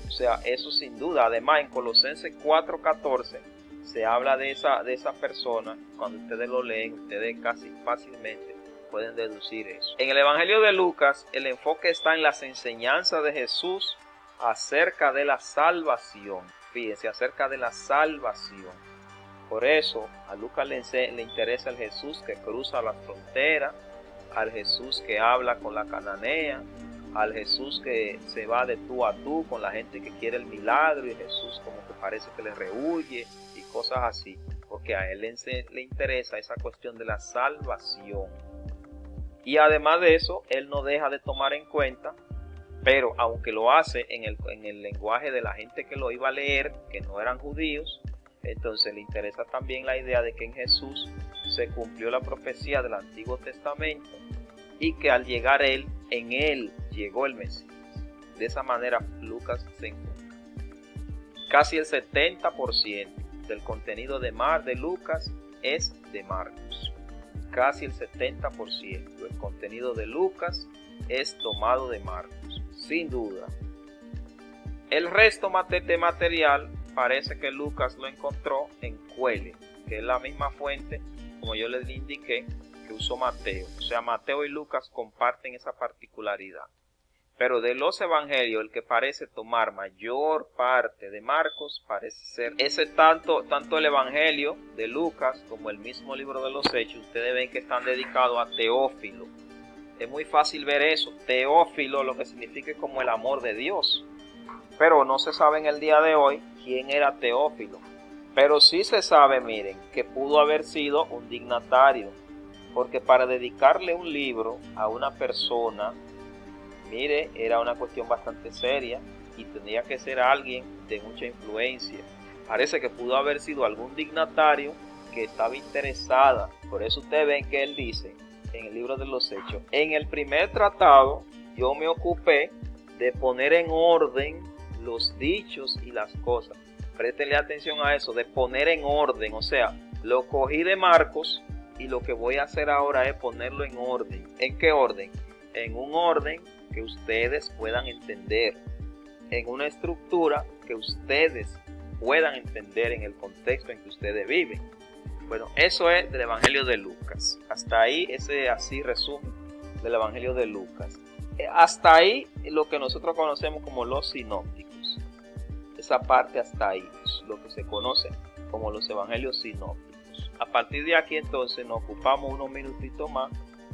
O sea, eso sin duda. Además, en Colosenses 4:14 se habla de esa persona. Cuando ustedes lo leen, ustedes casi fácilmente pueden deducir eso. En el evangelio de Lucas, el enfoque está en las enseñanzas de Jesús acerca de la salvación. Fíjense, acerca de la salvación. Por eso a Lucas le interesa el Jesús que cruza la frontera, al Jesús que habla con la cananea, al Jesús que se va de tú a tú con la gente que quiere el milagro, y Jesús como que parece que le rehuye y cosas así, porque a él le interesa esa cuestión de la salvación. Y además de eso, él no deja de tomar en cuenta, pero aunque lo hace en el lenguaje de la gente que lo iba a leer, que no eran judíos, entonces le interesa también la idea de que en Jesús se cumplió la profecía del Antiguo Testamento y que al llegar él, en él llegó el Mesías. De esa manera Lucas se enfoca. Casi el 70% del contenido de Lucas es de Marcos. Casi el 70% del contenido de Lucas es tomado de Marcos, sin duda. El resto de material parece que Lucas lo encontró en Cuele, que es la misma fuente, como yo les indiqué, que usó Mateo. O sea, Mateo y Lucas comparten esa particularidad. Pero de los evangelios, el que parece tomar mayor parte de Marcos parece ser ese tanto el evangelio de Lucas como el mismo libro de los Hechos. Ustedes ven que están dedicados a Teófilo. Es muy fácil ver eso. Teófilo lo que significa como el amor de Dios. Pero no se sabe en el día de hoy quién era Teófilo. Pero sí se sabe, miren, que pudo haber sido un dignatario. Porque para dedicarle un libro a una persona, mire, era una cuestión bastante seria y tenía que ser alguien de mucha influencia. Parece que pudo haber sido algún dignatario que estaba interesada. Por eso ustedes ven que él dice en el libro de los Hechos, en el primer tratado yo me ocupé de poner en orden los dichos y las cosas. Préstenle atención a eso, de poner en orden. O sea, lo cogí de Marcos y lo que voy a hacer ahora es ponerlo en orden. ¿En qué orden? En un orden que ustedes puedan entender, en una estructura que ustedes puedan entender en el contexto en que ustedes viven. Bueno, eso es del Evangelio de Lucas. Hasta ahí, ese así resumen del Evangelio de Lucas. Hasta ahí lo que nosotros conocemos como los sinópticos. Esa parte hasta ahí, lo que se conoce como los Evangelios sinópticos. A partir de aquí entonces nos ocupamos unos minutitos más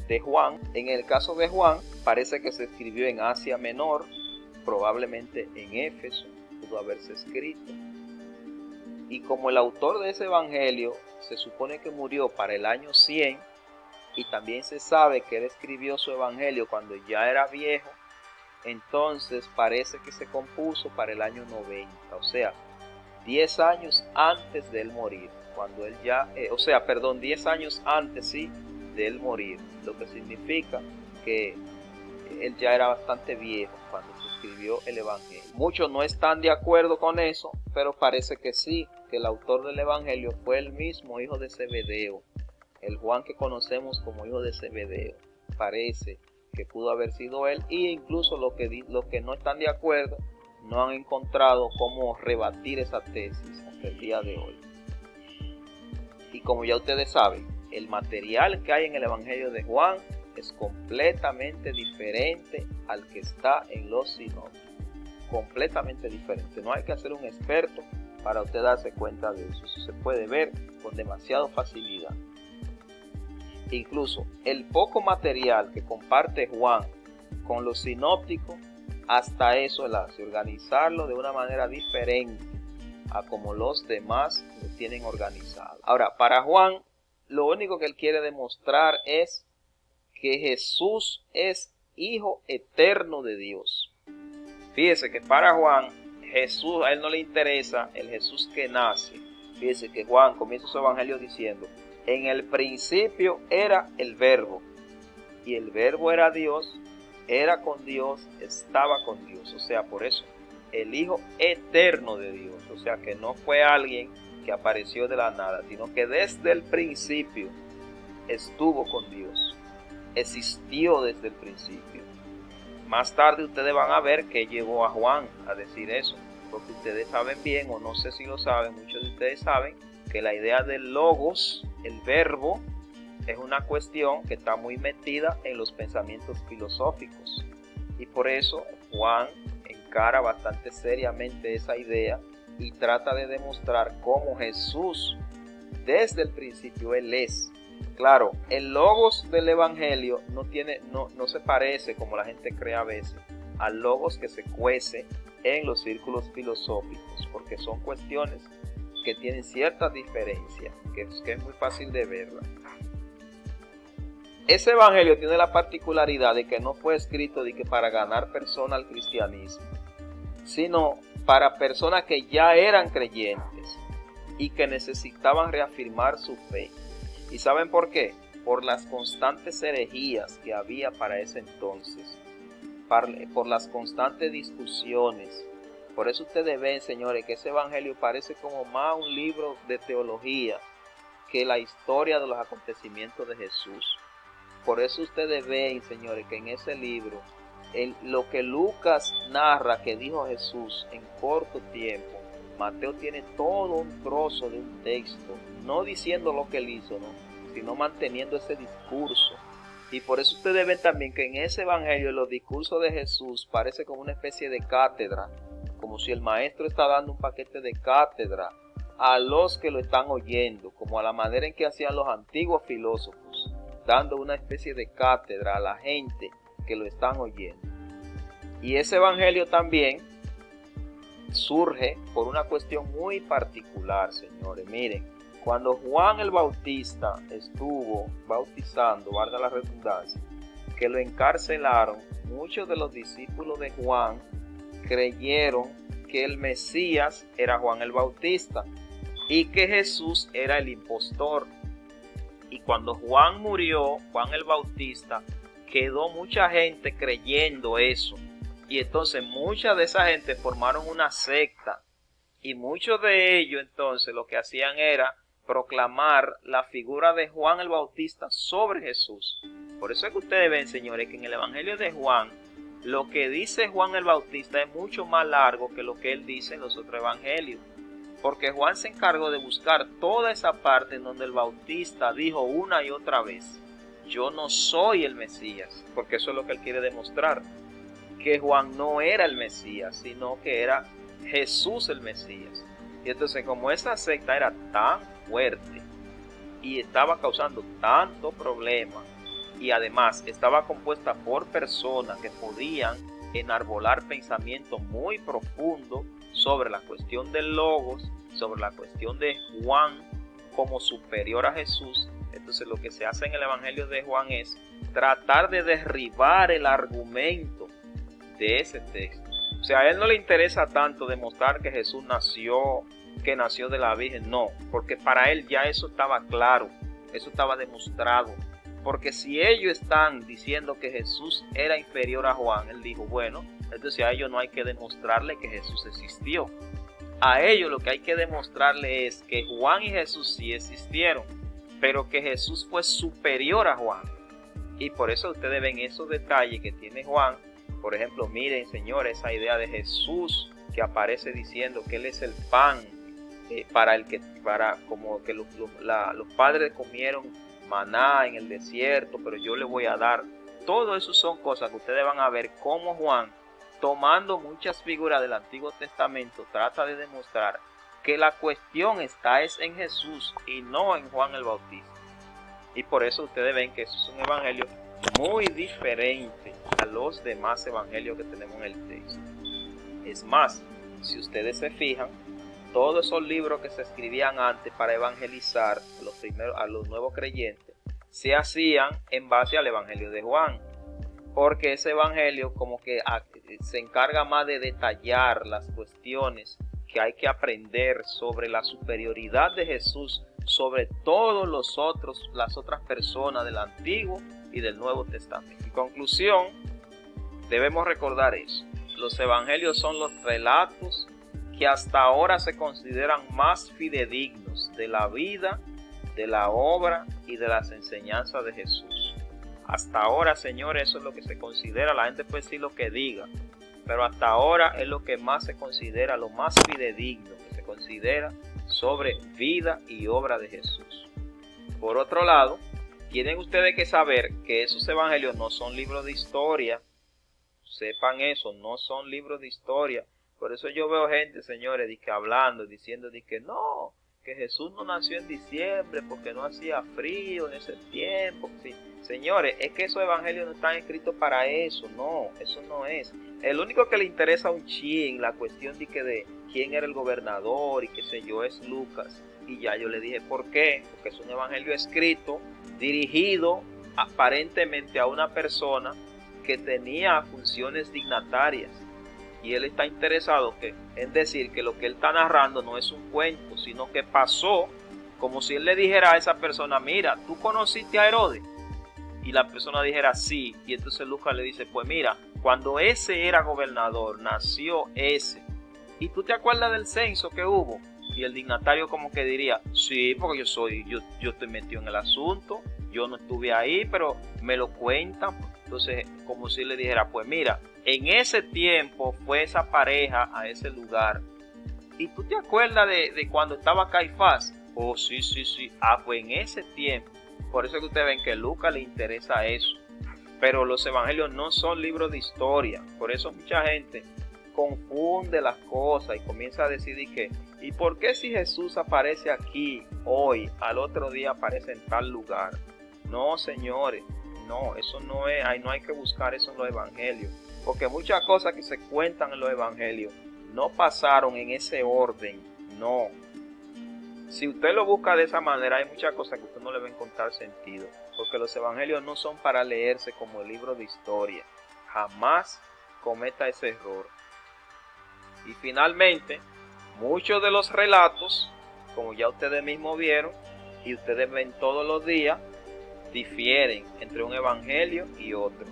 de Juan. En el caso de Juan, parece que se escribió en Asia Menor, probablemente en Éfeso, pudo haberse escrito. Y como el autor de ese evangelio se supone que murió para el año 100, y también se sabe que él escribió su evangelio cuando ya era viejo, entonces parece que se compuso para el año 90, o sea, 10 años antes de él morir, cuando él ya, 10 años antes, sí, de él morir, lo que significa que él ya era bastante viejo cuando se escribió el evangelio. Muchos no están de acuerdo con eso, pero parece que sí, que el autor del evangelio fue el mismo hijo de Zebedeo, el Juan que conocemos como hijo de Zebedeo. Parece que pudo haber sido él, y incluso los que no están de acuerdo no han encontrado cómo rebatir esa tesis hasta el día de hoy. Y como ya ustedes saben, el material que hay en el evangelio de Juan es completamente diferente al que está en los sinópticos. Completamente diferente. No hay que ser un experto para usted darse cuenta de eso. Eso se puede ver con demasiada facilidad. Incluso el poco material que comparte Juan con los sinópticos, hasta eso él hace, organizarlo de una manera diferente a como los demás lo tienen organizado. Ahora, para Juan, lo único que él quiere demostrar es que Jesús es hijo eterno de Dios. Fíjese que para Juan, Jesús, a él no le interesa el Jesús que nace. Fíjese que Juan comienza su evangelio diciendo: en el principio era el verbo, y el verbo era Dios, era con Dios, estaba con Dios. O sea, por eso, el hijo eterno de Dios. O sea, que no fue alguien que apareció de la nada, sino que desde el principio estuvo con Dios. Existió desde el principio. Más tarde ustedes van a ver que llevó a Juan a decir eso, porque ustedes saben bien, o no sé si lo saben, muchos de ustedes saben que la idea del logos, el verbo, es una cuestión que está muy metida en los pensamientos filosóficos, y por eso Juan encara bastante seriamente esa idea y trata de demostrar cómo Jesús desde el principio él es. Claro, el logos del evangelio no se parece, como la gente cree a veces, al logos que se cuece en los círculos filosóficos, porque son cuestiones que tienen ciertas diferencias, que es muy fácil de verla. Ese evangelio tiene la particularidad de que no fue escrito de que para ganar personas al cristianismo, sino para personas que ya eran creyentes y que necesitaban reafirmar su fe. ¿Y saben por qué? Por las constantes herejías que había para ese entonces, por las constantes discusiones. Por eso ustedes ven, señores, que ese evangelio parece como más un libro de teología que la historia de los acontecimientos de Jesús. Por eso ustedes ven, señores, que en ese libro, lo que Lucas narra que dijo Jesús en corto tiempo, Mateo tiene todo un trozo de un texto, no diciendo lo que él hizo, ¿no?, sino manteniendo ese discurso. Y por eso ustedes ven también que en ese evangelio los discursos de Jesús parece como una especie de cátedra, como si el maestro está dando un paquete de cátedra a los que lo están oyendo, como a la manera en que hacían los antiguos filósofos, dando una especie de cátedra a la gente que lo están oyendo. Y ese evangelio también surge por una cuestión muy particular, señores. Miren, cuando Juan el Bautista estuvo bautizando, valga la redundancia, que lo encarcelaron, muchos de los discípulos de Juan creyeron que el Mesías era Juan el Bautista y que Jesús era el impostor. Y cuando Juan murió, Juan el Bautista, quedó mucha gente creyendo eso. Y entonces mucha de esa gente formaron una secta. Y muchos de ellos entonces lo que hacían era proclamar la figura de Juan el Bautista sobre Jesús. Por eso es que ustedes ven, señores, que en el Evangelio de Juan lo que dice Juan el Bautista es mucho más largo que lo que él dice en los otros evangelios. Porque Juan se encargó de buscar toda esa parte en donde el Bautista dijo una y otra vez: yo no soy el Mesías, porque eso es lo que él quiere demostrar, que Juan no era el Mesías, sino que era Jesús el Mesías. Y entonces, como esa secta era tan fuerte y estaba causando tanto problema, y además estaba compuesta por personas que podían enarbolar pensamientos muy profundos sobre la cuestión del Logos, sobre la cuestión de Juan como superior a Jesús, entonces lo que se hace en el Evangelio de Juan es tratar de derribar el argumento de ese texto. O sea, a él no le interesa tanto demostrar que Jesús nació, que nació de la Virgen, no, porque para él ya eso estaba claro, eso estaba demostrado. Porque si ellos están diciendo que Jesús era inferior a Juan, él dijo, bueno, entonces a ellos no hay que demostrarle que Jesús existió. A ellos lo que hay que demostrarle es que Juan y Jesús sí existieron, pero que Jesús fue superior a Juan. Y por eso ustedes ven esos detalles que tiene Juan. Por ejemplo, miren, señores, esa idea de Jesús que aparece diciendo que él es el pan como que los padres comieron maná en el desierto, pero yo le voy a dar. Todo eso son cosas que ustedes van a ver cómo Juan, tomando muchas figuras del Antiguo Testamento, trata de demostrar que la cuestión está es en Jesús y no en Juan el Bautista. Y por eso ustedes ven que eso es un evangelio muy diferente a los demás evangelios que tenemos en el texto. Es más, si ustedes se fijan, todos esos libros que se escribían antes para evangelizar a los nuevos creyentes se hacían en base al evangelio de Juan, porque ese evangelio como que se encarga más de detallar las cuestiones que hay que aprender sobre la superioridad de Jesús sobre todos las otras personas del Antiguo y del Nuevo Testamento. En conclusión, debemos recordar eso. Los evangelios son los relatos que hasta ahora se consideran más fidedignos de la vida, de la obra y de las enseñanzas de Jesús. Hasta ahora, señores, eso es lo que se considera. La gente puede decir lo que diga, pero hasta ahora es lo que más se considera, lo más fidedigno que se considera sobre vida y obra de Jesús. Por otro lado, tienen ustedes que saber que esos evangelios no son libros de historia. Sepan eso, no son libros de historia. Por eso yo veo gente, señores, hablando, diciendo que no, que Jesús no nació en diciembre porque no hacía frío en ese tiempo. Sí. Señores, es que esos evangelios no están escritos para eso, no, eso no es. El único que le interesa un chin la cuestión de quién era el gobernador y qué sé yo es Lucas. Y ya yo le dije por qué, porque es un evangelio escrito, dirigido aparentemente a una persona que tenía funciones dignatarias. Y él está interesado en decir que lo que él está narrando no es un cuento, sino que pasó, como si él le dijera a esa persona, mira, ¿tú conociste a Herodes? Y la persona dijera sí, y entonces Lucas le dice, pues mira, cuando ese era gobernador, nació ese. ¿Y tú te acuerdas del censo que hubo? Y el dignatario como que diría, sí, porque yo estoy metido en el asunto, yo no estuve ahí, pero me lo cuentan. Entonces, como si le dijera, pues mira, en ese tiempo fue esa pareja a ese lugar. ¿Y tú te acuerdas de cuando estaba Caifás? Oh, sí. Ah, pues en ese tiempo. Por eso es que ustedes ven que a Lucas le interesa eso. Pero los evangelios no son libros de historia. Por eso mucha gente confunde las cosas y comienza a decidir ¿y por qué si Jesús aparece aquí hoy, al otro día aparece en tal lugar? No, señores, no, eso no es, no hay que buscar eso en los evangelios. Porque muchas cosas que se cuentan en los evangelios no pasaron en ese orden, no. Si usted lo busca de esa manera, hay muchas cosas que usted no le va a encontrar sentido. Porque los evangelios no son para leerse como libro de historia. Jamás cometa ese error. Y finalmente, muchos de los relatos, como ya ustedes mismos vieron, y ustedes ven todos los días, difieren entre un evangelio y otro.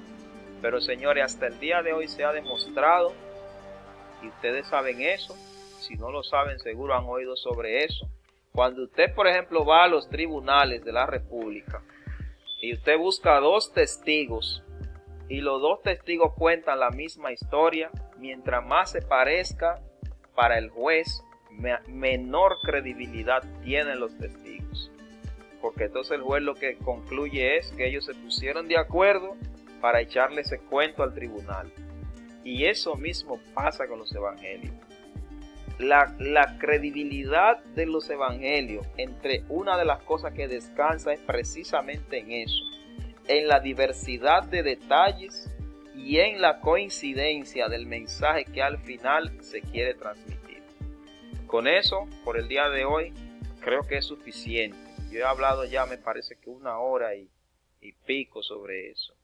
Pero señores, hasta el día de hoy se ha demostrado, y ustedes saben eso, si no lo saben seguro han oído sobre eso. Cuando usted, por ejemplo, va a los tribunales de la República y usted busca dos testigos y los dos testigos cuentan la misma historia, mientras más se parezca para el juez, menor credibilidad tienen los testigos. Porque entonces el juez lo que concluye es que ellos se pusieron de acuerdo para echarle ese cuento al tribunal. Y eso mismo pasa con los evangelios. La credibilidad de los evangelios, entre una de las cosas que descansa es precisamente en eso, en la diversidad de detalles y en la coincidencia del mensaje que al final se quiere transmitir. Con eso, por el día de hoy, creo que es suficiente. Yo he hablado ya, me parece que 1 hora y pico sobre eso.